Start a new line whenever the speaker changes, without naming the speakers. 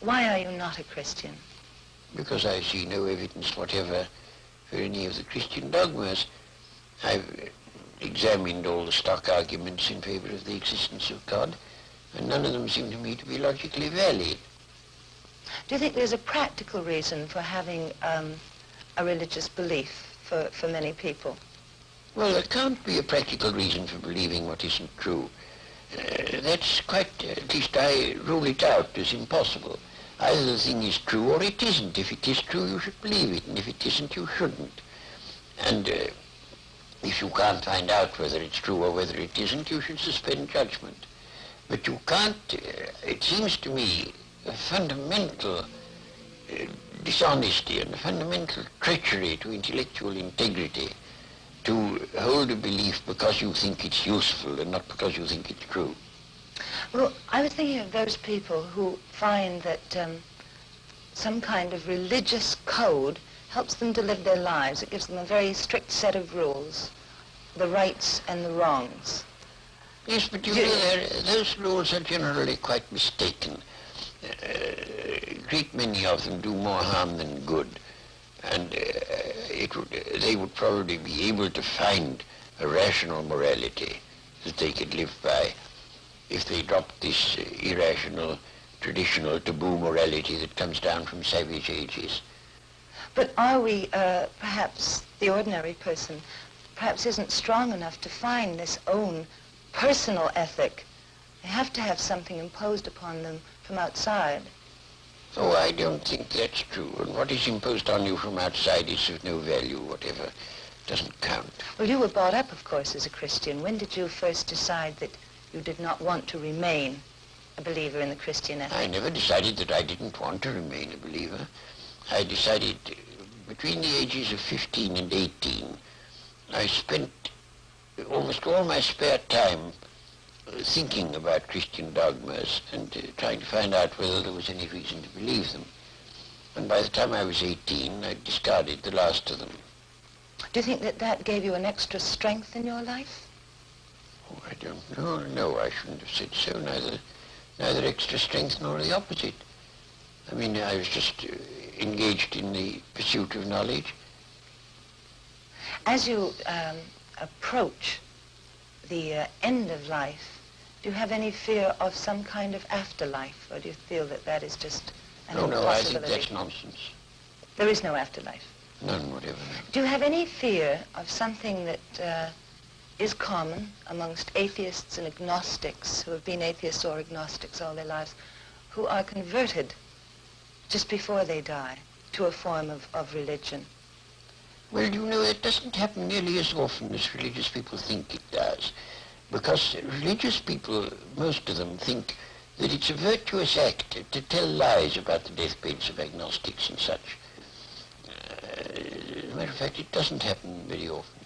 Why are you not a Christian?
Because I see no evidence whatever for any of the Christian dogmas. I've examined all the stock arguments in favor of the existence of God, and none of them seem to me to be logically valid.
Do you think there's a practical reason for having a religious belief for many people?
Well, there can't be a practical reason for believing what isn't true. That's quite, at least I rule it out as impossible. Either the thing is true or it isn't. If it is true, you should believe it, and if it isn't, you shouldn't. And if you can't find out whether it's true or whether it isn't, you should suspend judgment. But you can't, it seems to me, a fundamental dishonesty and a fundamental treachery to intellectual integrity to hold a belief because you think it's useful and not because you think it's true.
Well, I was thinking of those people who find that some kind of religious code helps them to live their lives. It gives them a very strict set of rules, the rights and the wrongs.
Yes, but you know, those rules are generally quite mistaken. A great many of them do more harm than good. And they would probably be able to find a rational morality that they could live by if they dropped this irrational, traditional, taboo morality that comes down from savage ages.
But are we, perhaps the ordinary person, perhaps isn't strong enough to find this own personal ethic? They have to have something imposed upon them from outside.
Oh, I don't think that's true. And what is imposed on you from outside is of no value, whatever. Doesn't count.
Well, you were brought up, of course, as a Christian. When did you first decide that you did not want to remain a believer in the Christian ethic?
I never decided that I didn't want to remain a believer. I decided between the ages of 15 and 18, I spent almost all my spare time thinking about Christian dogmas and trying to find out whether there was any reason to believe them. And by the time I was 18, I discarded the last of them.
Do you think that that gave you an extra strength in your life?
Oh, I don't know. No, I shouldn't have said so. Neither extra strength nor the opposite. I mean, I was just engaged in the pursuit of knowledge.
As you approach the end of life, do you have any fear of some kind of afterlife, or do you feel that that is just an impossibility?
No, I think that's nonsense.
There is no afterlife?
None whatever.
Do you have any fear of something that is common amongst atheists and agnostics who have been atheists or agnostics all their lives, who are converted just before they die to a form of religion?
Well, you know, it doesn't happen nearly as often as religious people think it does. Because religious people, most of them, think that it's a virtuous act to tell lies about the deathbeds of agnostics and such. As a matter of fact, it doesn't happen very often.